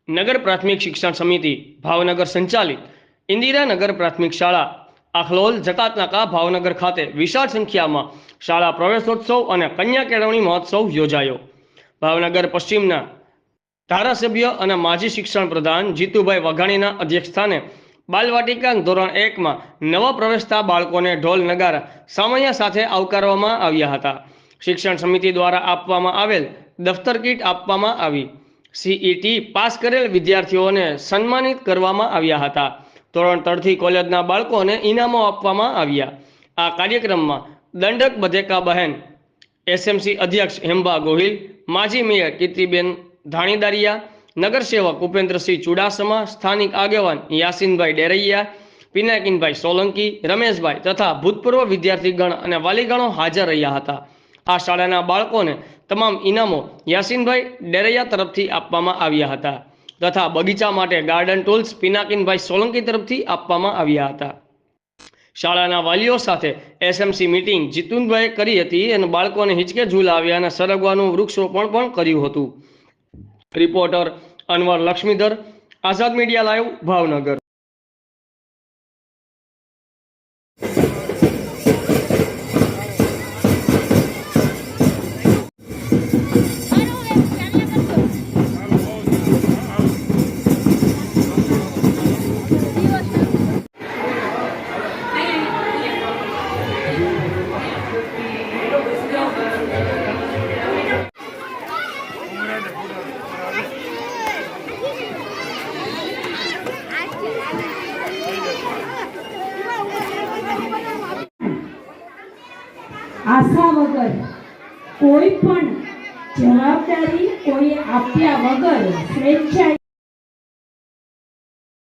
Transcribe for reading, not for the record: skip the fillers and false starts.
નગર પ્રાથમિક શિક્ષણ સમિતિ ભાવનગર સંચાલિત ઇન્દિરા નગર પ્રાથમિક શાળા આખલોલ જકાતનાકા ભાવનગર ખાતે વિશાળ સંખ્યામાં શાળા પ્રવેશોત્સવ અને કન્યા કેળવણી મહોત્સવ યોજાયો। ભાવનગર પશ્ચિમના ધારાસભ્ય અને માજી શિક્ષણ પ્રધાન જીતુભાઈ વાઘાણીના અધ્યક્ષસ્થાને બાલવાટિકા ધોરણ 1માં નવા પ્રવેશતા બાળકોને ઢોલ નગારા સામૈયા સાથે આવકારવામાં આવ્યા હતા। શિક્ષણ સમિતિ દ્વારા આપવામાં આવેલ દફતર કીટ આપવામાં આવી। સીઈટી પાસ કરેલ વિદ્યાર્થીઓને સન્માનિત કરવામાં આવ્યા હતા। ધોરણ 3 થી કોલેજના બાળકોને ઇનામો આપવામાં આવ્યા। આ કાર્યક્રમમાં દંડક બધેકા બહેન, એસએમસી અધ્યક્ષ હેમબા ગોહિલ, માજી મેયર કીર્તિબેન ધાણીદારિયા, નગરસેવક ઉપેન્દ્રસિંહ ચુડાસમા, સ્થાનિક આગેવાન યાસીનભાઈ ડેરૈયા, પિનાકીનભાઈ સોલંકી, રમેશભાઈ તથા ભૂતપૂર્વ વિદ્યાર્થીગણ અને વાલીગણો હાજર રહ્યા હતા। આ શાળાના બાળકોને તમામ ઇનામો યાસીનભાઈ ડેરૈયા તરફથી આપવામાં આવ્યા હતા તથા બગીચા માટે ગાર્ડન ટૂલ્સ પિનાકીનભાઈ સોલંકી તરફથી આપવામાં આવ્યા હતા। શાળાના વાલીઓ સાથે એસએમસી મીટિંગ જીતુનભાઈ કરી હતી અને બાળકોને હિંચકે ઝૂલાવ્યા અને સરગવાનું વૃક્ષરોપણ પણ કર્યું હતું। રિપોર્ટર અનવર લક્ષ્મીધર, આઝાદ મીડિયા લાઈવ, ભાવનગર। આશા વગર કોઈ પણ જવાબદારી કોઈ આપ્યા વગર સ્વેચ્છાએ